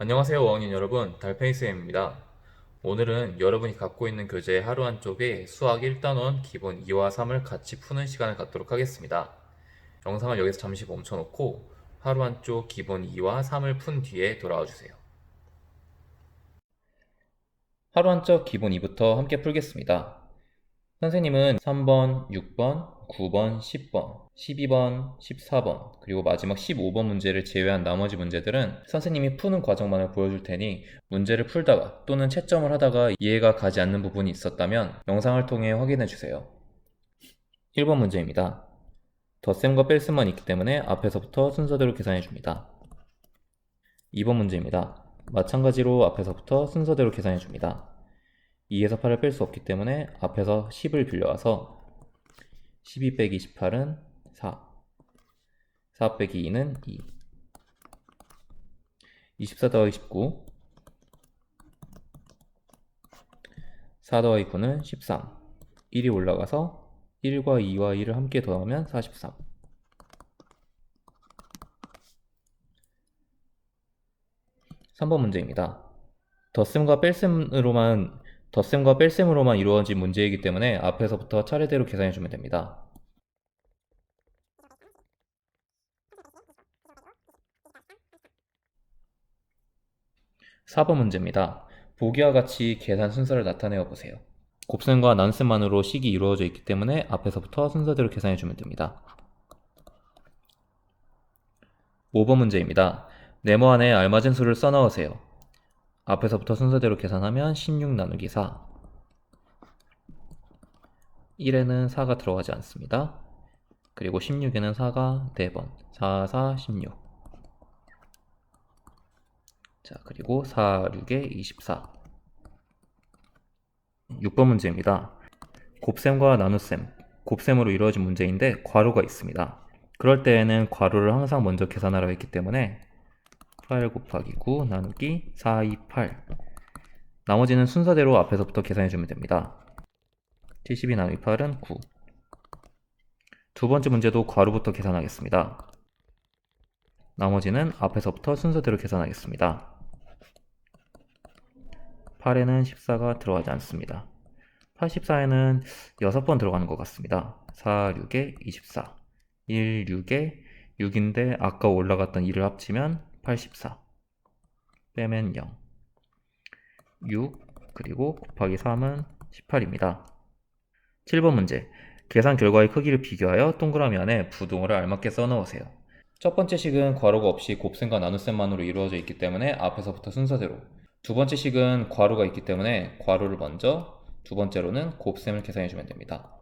안녕하세요, 어학연 여러분. 달팽이쌤입니다. 오늘은 여러분이 갖고 있는 교재 하루 한쪽에 수학 1단원 기본 2와 3을 같이 푸는 시간을 갖도록 하겠습니다. 영상을 여기서 잠시 멈춰놓고 하루 한쪽 기본 2와 3을 푼 뒤에 돌아와 주세요. 하루 한쪽 기본 2부터 함께 풀겠습니다. 선생님은 3번, 6번, 9번, 10번, 12번, 14번, 그리고 마지막 15번 문제를 제외한 나머지 문제들은 선생님이 푸는 과정만을 보여줄 테니 문제를 풀다가 또는 채점을 하다가 이해가 가지 않는 부분이 있었다면 영상을 통해 확인해 주세요. 1번 문제입니다. 덧셈과 뺄셈만 있기 때문에 앞에서부터 순서대로 계산해 줍니다. 2번 문제입니다. 마찬가지로 앞에서부터 순서대로 계산해 줍니다. 2에서 8을 뺄 수 없기 때문에 앞에서 10을 빌려와서 12 빼기 18은 4, 4 빼기 2는 2, 24 더하기 19, 4 더하기 9는 13, 1이 올라가서 1과 2와 2를 함께 더하면 43. 3번 문제입니다. 덧셈과 뺄셈으로만 이루어진 문제이기 때문에 앞에서부터 차례대로 계산해주면 됩니다. 4번 문제입니다. 보기와 같이 계산 순서를 나타내어 보세요. 곱셈과 나눗셈만으로 식이 이루어져 있기 때문에 앞에서부터 순서대로 계산해주면 됩니다. 5번 문제입니다. 네모 안에 알맞은 수를 써넣으세요. 앞에서부터 순서대로 계산하면 16 나누기 4. 1에는 4가 들어가지 않습니다. 그리고 16에는 4가 4번. 4, 4, 16. 자, 그리고 4, 6에 24. 6번 문제입니다. 곱셈과 나눗셈, 곱셈으로 이루어진 문제인데 괄호가 있습니다. 그럴 때에는 괄호를 항상 먼저 계산하라고 했기 때문에 8 곱하기 9 나누기 4, 2, 8. 나머지는 순서대로 앞에서부터 계산해주면 됩니다. 72 나누기 8은 9. 두 번째 문제도 괄호부터 계산하겠습니다. 나머지는 앞에서부터 순서대로 계산하겠습니다. 8에는 14가 들어가지 않습니다. 84에는 6번 들어가는 것 같습니다. 4, 6에 24. 1, 6에 6인데 아까 올라갔던 2를 합치면 84. 빼면 0. 6, 그리고 곱하기 3은 18입니다. 7번 문제. 계산 결과의 크기를 비교하여 동그라미 안에 부등호를 알맞게 써넣으세요. 첫 번째 식은 괄호가 없이 곱셈과 나눗셈만으로 이루어져 있기 때문에 앞에서부터 순서대로. 두 번째 식은 괄호가 있기 때문에 괄호를 먼저, 두 번째로는 곱셈을 계산해주면 됩니다.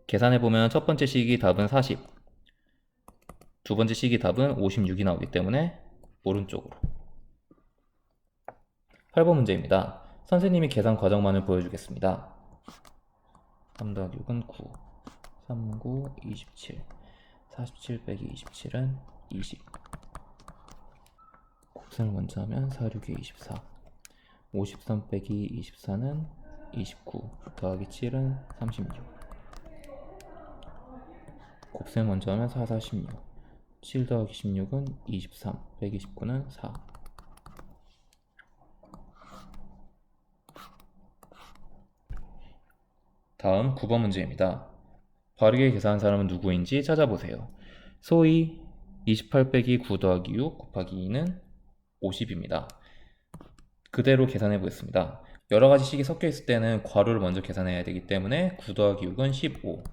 계산해보면 첫 번째 식이 답은 40, 두 번째 식이 답은 56이 나오기 때문에 오른쪽으로. 8번 문제입니다. 선생님이 계산 과정만을 보여주겠습니다. 3 더하기 6은 9, 3, 9, 27, 47 빼기 27은 20. 곱셈을 먼저 하면 4, 6에 24, 53 빼기 24는 29, 더하기 7은 36. 곱셈 먼저 하면 4, 4, 16, 7 더하기 16은 23, 빼기 19는 4. 다음 9번 문제입니다. 바르게 계산한 사람은 누구인지 찾아보세요. 소위 28 빼기 9 더하기 6 곱하기 2는 50입니다. 그대로 계산해 보겠습니다. 여러가지 식이 섞여 있을 때는 괄호를 먼저 계산해야 되기 때문에 9 더하기 6은 15,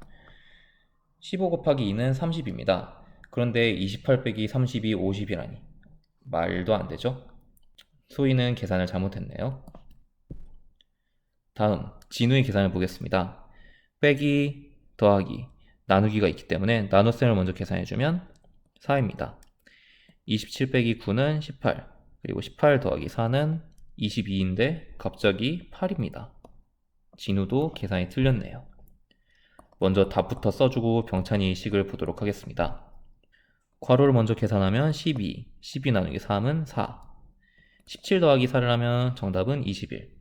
15 곱하기 2는 30입니다. 그런데 28 빼기 30이 50이라니 말도 안 되죠? 소희는 계산을 잘못했네요. 다음 진우의 계산을 보겠습니다. 빼기, 더하기, 나누기가 있기 때문에 나눗셈을 먼저 계산해주면 4입니다. 27 빼기 9는 18, 그리고 18 더하기 4는 22인데 갑자기 8입니다. 진우도 계산이 틀렸네요. 먼저 답부터 써주고 병찬이의 식을 보도록 하겠습니다. 괄호를 먼저 계산하면 12, 12 나누기 3은 4, 17 더하기 4를 하면 정답은 21.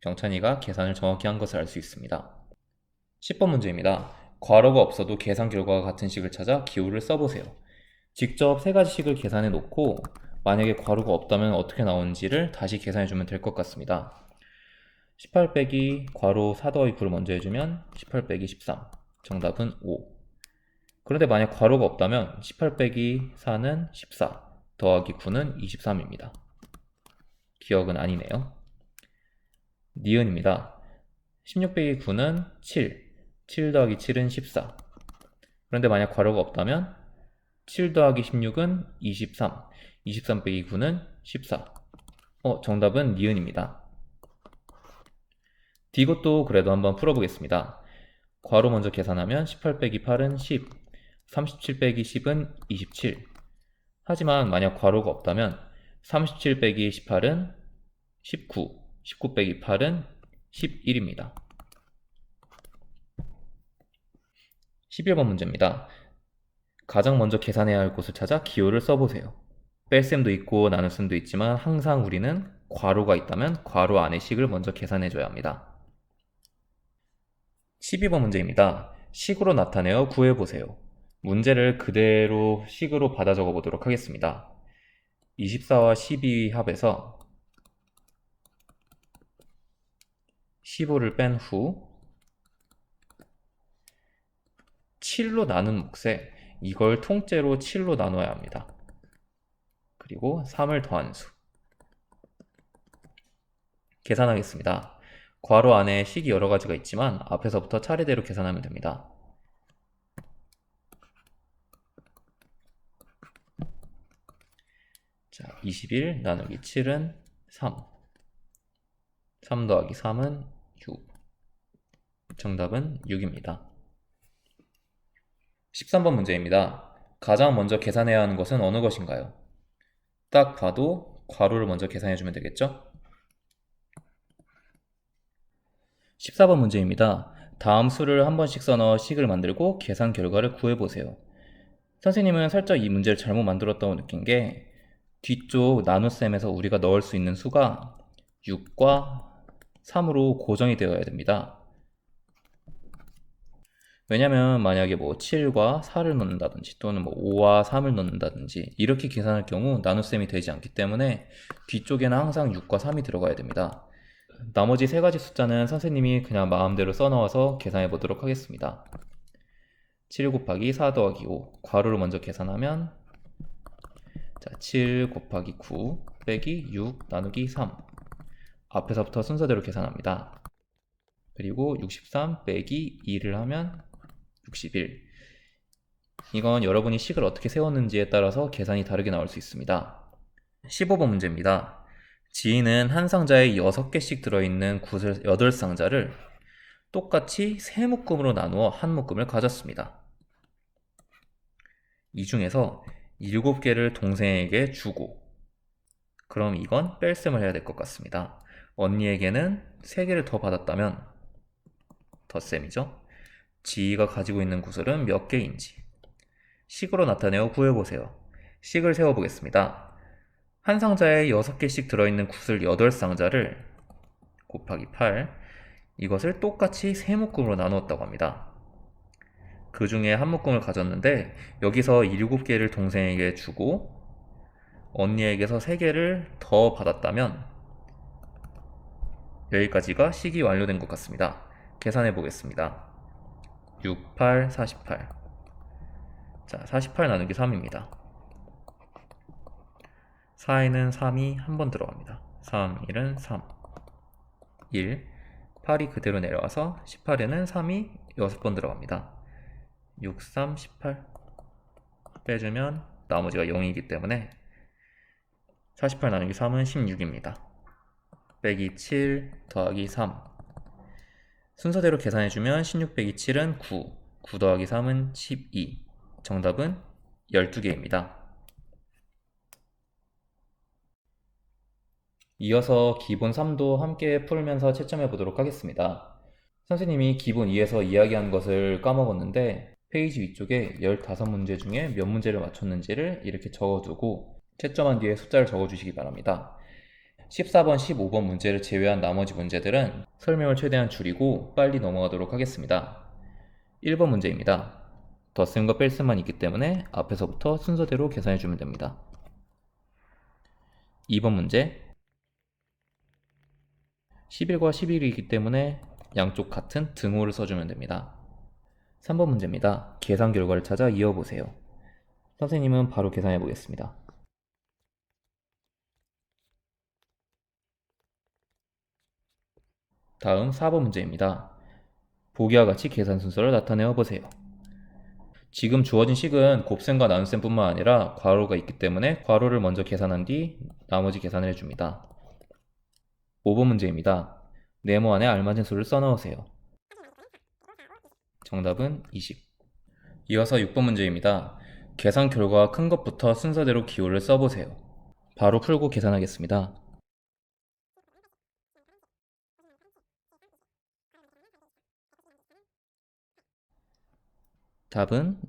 병찬이가 계산을 정확히 한 것을 알 수 있습니다. 10번 문제입니다. 괄호가 없어도 계산 결과가 같은 식을 찾아 기호를 써보세요. 직접 세 가지 식을 계산해 놓고 만약에 괄호가 없다면 어떻게 나오는지를 다시 계산해주면 될 것 같습니다. 18 빼기 괄호 4 더하기 9를 먼저 해주면 18 빼기 13. 정답은 5. 그런데 만약 괄호가 없다면 18 빼기 4는 14 더하기 9는 23입니다. 기억은 아니네요. 니은입니다. 16 빼기 9는 7. 7 더하기 7은 14. 그런데 만약 괄호가 없다면 7 더하기 16은 23. 23 빼기 9는 14. 정답은 니은입니다. 이것도 그래도 한번 풀어보겠습니다. 괄호 먼저 계산하면 18 빼기 8은 10. 37 빼기 10은 27. 하지만 만약 괄호가 없다면 37 빼기 18은 19. 19 빼기 8은 11입니다. 11번 문제입니다. 가장 먼저 계산해야 할 곳을 찾아 기호를 써보세요. 뺄셈도 있고 나눗셈도 있지만 항상 우리는 괄호가 있다면 괄호 안의 식을 먼저 계산해줘야 합니다. 12번 문제입니다. 식으로 나타내어 구해보세요. 문제를 그대로 식으로 받아 적어 보도록 하겠습니다. 24와 12 합해서 15를 뺀 후 7로 나눈 몫에 이걸 통째로 7로 나눠야 합니다. 그리고 3을 더한 수. 계산하겠습니다. 괄호 안에 식이 여러 가지가 있지만 앞에서부터 차례대로 계산하면 됩니다. 자, 21 나누기 7은 3. 3 더하기 3은 6. 정답은 6입니다. 13번 문제입니다. 가장 먼저 계산해야 하는 것은 어느 것인가요? 딱 봐도 괄호를 먼저 계산해주면 되겠죠? 14번 문제입니다. 다음 수를 한 번씩 써넣어 식을 만들고 계산 결과를 구해보세요. 선생님은 살짝 이 문제를 잘못 만들었다고 느낀 게 뒤쪽 나눗셈에서 우리가 넣을 수 있는 수가 6과 3으로 고정이 되어야 됩니다. 왜냐면 만약에 뭐 7과 4를 넣는다든지 또는 뭐 5와 3을 넣는다든지 이렇게 계산할 경우 나눗셈이 되지 않기 때문에 뒤쪽에는 항상 6과 3이 들어가야 됩니다. 나머지 세 가지 숫자는 선생님이 그냥 마음대로 써넣어서 계산해 보도록 하겠습니다. 7 곱하기 4 더하기 5 괄호를 먼저 계산하면 7 곱하기 9 빼기 6 나누기 3 앞에서부터 순서대로 계산합니다. 그리고 63 빼기 2를 하면 61. 이건 여러분이 식을 어떻게 세웠는지에 따라서 계산이 다르게 나올 수 있습니다. 15번 문제입니다. 지인은 한 상자에 6개씩 들어있는 구슬 8상자를 똑같이 3묶음으로 나누어 한 묶음을 가졌습니다. 이 중에서 7개를 동생에게 주고 그럼 이건 뺄셈을 해야 될 것 같습니다. 언니에게는 3개를 더 받았다면 덧셈이죠. 지희가 가지고 있는 구슬은 몇 개인지 식으로 나타내어 구해보세요. 식을 세워보겠습니다. 한 상자에 6개씩 들어있는 구슬 8상자를 곱하기 8 이것을 똑같이 3묶음으로 나누었다고 합니다. 그 중에 한 묶음을 가졌는데 여기서 7개를 동생에게 주고 언니에게서 3개를 더 받았다면 여기까지가 식이 완료된 것 같습니다. 계산해 보겠습니다. 6, 8, 48. 자, 48 나누기 3입니다. 4에는 3이 한 번 들어갑니다. 3, 1은 3. 1. 8이 그대로 내려와서 18에는 3이 6번 들어갑니다. 6, 3, 18. 빼주면 나머지가 0이기 때문에 48 나누기 3은 16입니다. 빼기 7 더하기 3. 순서대로 계산해주면 16 빼기 7은 9. 9 더하기 3은 12. 정답은 12개입니다. 이어서 기본 3도 함께 풀면서 채점해 보도록 하겠습니다. 선생님이 기본 2에서 이야기한 것을 까먹었는데 페이지 위쪽에 15문제 중에 몇 문제를 맞췄는지를 이렇게 적어두고 채점한 뒤에 숫자를 적어주시기 바랍니다. 14번, 15번 문제를 제외한 나머지 문제들은 설명을 최대한 줄이고 빨리 넘어가도록 하겠습니다. 1번 문제입니다. 덧셈과 뺄셈만 있기 때문에 앞에서부터 순서대로 계산해주면 됩니다. 2번 문제. 11과 11이기 때문에 양쪽 같은 등호를 써주면 됩니다. 3번 문제입니다. 계산 결과를 찾아 이어보세요. 선생님은 바로 계산해 보겠습니다. 다음 4번 문제입니다. 보기와 같이 계산 순서를 나타내어 보세요. 지금 주어진 식은 곱셈과 나눗셈뿐만 아니라 괄호가 있기 때문에 괄호를 먼저 계산한 뒤 나머지 계산을 해줍니다. 5번 문제입니다. 네모 안에 알맞은 수를 써넣으세요. 정답은 20. 이어서 6번 문제입니다. 계산 결과가 큰 것부터 순서대로 기호를 써보세요. 바로 풀고 계산하겠습니다. 답은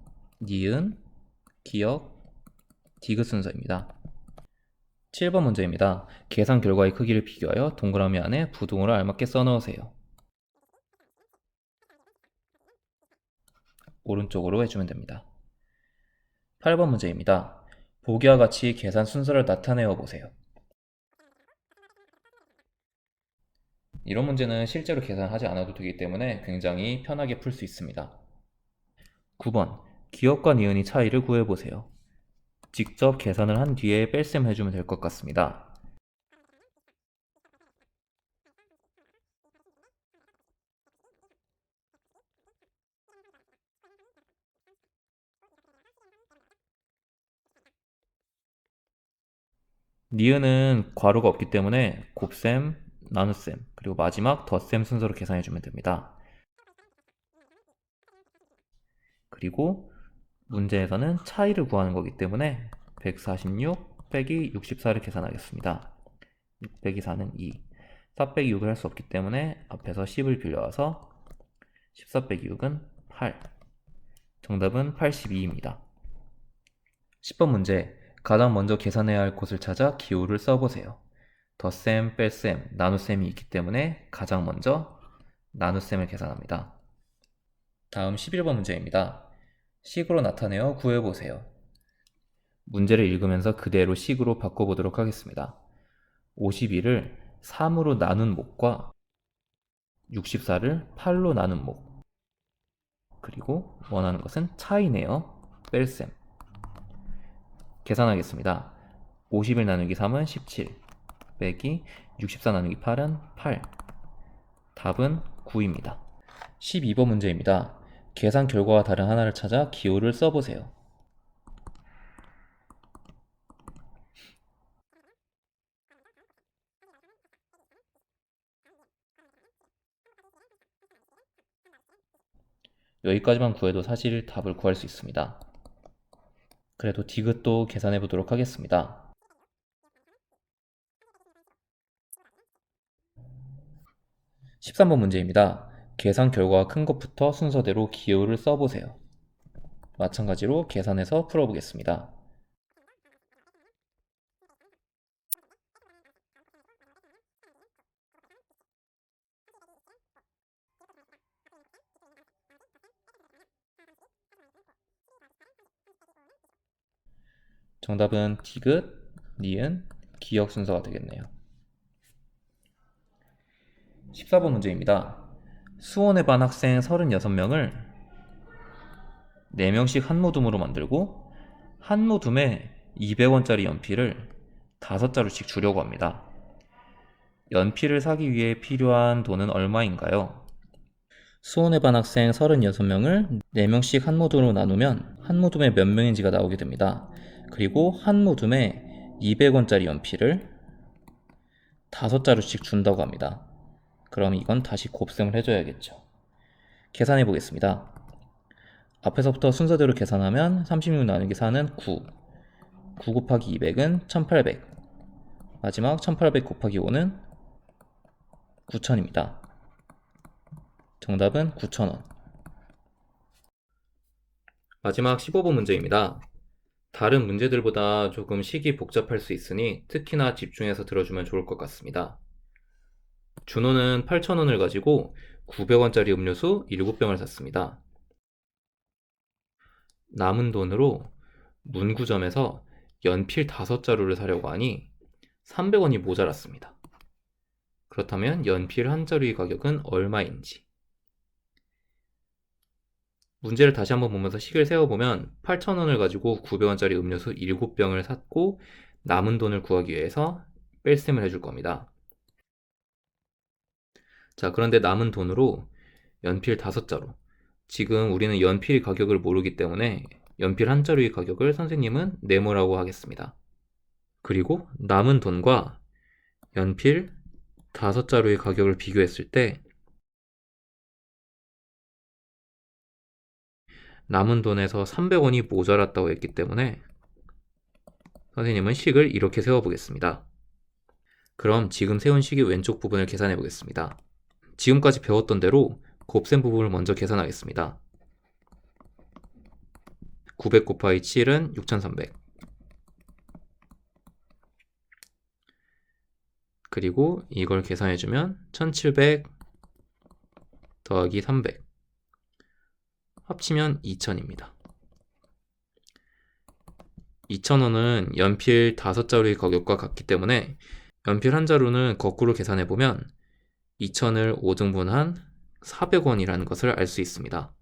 니은, 기역, 디귿 순서입니다. 7번 문제입니다. 계산 결과의 크기를 비교하여 동그라미 안에 부등호를 알맞게 써넣으세요. 오른쪽으로 해주면 됩니다. 8번 문제입니다. 보기와 같이 계산 순서를 나타내어 보세요. 이런 문제는 실제로 계산하지 않아도 되기 때문에 굉장히 편하게 풀 수 있습니다. 9번 기역과 니은의 차이를 구해보세요. 직접 계산을 한 뒤에 뺄셈 해주면 될 것 같습니다. 니은은 괄호가 없기 때문에 곱셈, 나눗셈, 그리고 마지막 덧셈 순서로 계산해주면 됩니다. 그리고 문제에서는 차이를 구하는 거기 때문에 146 빼기 64를 계산하겠습니다. 6 빼기 4는 2. 4 빼기 6을 할 수 없기 때문에 앞에서 10을 빌려와서 14 빼기 6은 8. 정답은 82입니다. 10번 문제. 가장 먼저 계산해야 할 곳을 찾아 기호를 써보세요. 덧셈, 뺄셈, 나눗셈이 있기 때문에 가장 먼저 나눗셈을 계산합니다. 다음 11번 문제입니다. 식으로 나타내어 구해보세요. 문제를 읽으면서 그대로 식으로 바꿔보도록 하겠습니다. 52를 3으로 나눈 목과 64를 8로 나눈 목, 그리고 원하는 것은 차이네요. 뺄셈. 계산하겠습니다. 50을 나누기 3은 17 빼기 64 나누기 8은 8. 답은 9입니다. 12번 문제입니다. 계산 결과와 다른 하나를 찾아 기호를 써보세요. 여기까지만 구해도 사실 답을 구할 수 있습니다. 그래도 디귿도 계산해 보도록 하겠습니다. 13번 문제입니다. 계산 결과가 큰 것부터 순서대로 기호를 써보세요. 마찬가지로 계산해서 풀어보겠습니다. 정답은 디귿, 니은, 기역 순서가 되겠네요. 14번 문제입니다. 수원에 반 학생 36명을 4명씩 한 모둠으로 만들고 한 모둠에 200원짜리 연필을 5자루씩 주려고 합니다. 연필을 사기 위해 필요한 돈은 얼마인가요? 수원에 반 학생 36명을 4명씩 한 모둠으로 나누면 한 모둠에 몇 명인지가 나오게 됩니다. 그리고 한 모둠에 200원짜리 연필을 5자루씩 준다고 합니다. 그럼 이건 다시 곱셈을 해줘야겠죠. 계산해 보겠습니다. 앞에서부터 순서대로 계산하면 36 나누기 4는 9. 9 곱하기 200은 1800. 마지막 1800 곱하기 5는 9000입니다. 정답은 9000원. 마지막 15번 문제입니다. 다른 문제들보다 조금 식이 복잡할 수 있으니 특히나 집중해서 들어주면 좋을 것 같습니다. 준호는 8,000원을 가지고 900원짜리 음료수 7병을 샀습니다. 남은 돈으로 문구점에서 연필 5자루를 사려고 하니 300원이 모자랐습니다. 그렇다면 연필 한 자루의 가격은 얼마인지. 문제를 다시 한번 보면서 식을 세어보면 8,000원을 가지고 900원짜리 음료수 7병을 샀고 남은 돈을 구하기 위해서 뺄셈을 해줄 겁니다. 자, 그런데 남은 돈으로 연필 5자루. 지금 우리는 연필 가격을 모르기 때문에 연필 한 자루의 가격을 선생님은 네모라고 하겠습니다. 그리고 남은 돈과 연필 5자루의 가격을 비교했을 때 남은 돈에서 300원이 모자랐다고 했기 때문에 선생님은 식을 이렇게 세워보겠습니다. 그럼 지금 세운 식의 왼쪽 부분을 계산해 보겠습니다. 지금까지 배웠던 대로 곱셈 부분을 먼저 계산하겠습니다. 900 곱하기 7은 6300. 그리고 이걸 계산해주면 1700 더하기 300. 합치면 2000입니다. 2000원은 연필 5자루의 가격과 같기 때문에 연필 한 자루는 거꾸로 계산해보면 2000을 5등분한 400원이라는 것을 알 수 있습니다.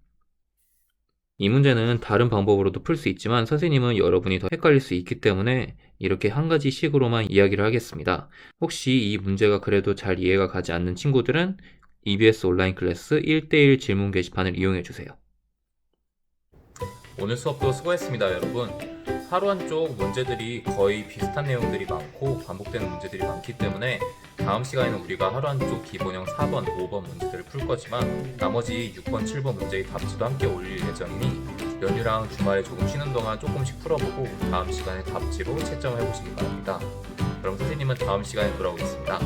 이 문제는 다른 방법으로도 풀 수 있지만 선생님은 여러분이 더 헷갈릴 수 있기 때문에 이렇게 한 가지 식으로만 이야기를 하겠습니다. 혹시 이 문제가 그래도 잘 이해가 가지 않는 친구들은 EBS 온라인 클래스 1대1 질문 게시판을 이용해주세요. 오늘 수업도 수고했습니다, 여러분. 하루 한쪽 문제들이 거의 비슷한 내용들이 많고 반복되는 문제들이 많기 때문에 다음 시간에는 우리가 하루 한쪽 기본형 4번, 5번 문제들을 풀 거지만 나머지 6번, 7번 문제의 답지도 함께 올릴 예정이니 연휴랑 주말에 조금 쉬는 동안 조금씩 풀어보고 다음 시간에 답지로 채점을 해보시기 바랍니다. 그럼 선생님은 다음 시간에 돌아오겠습니다.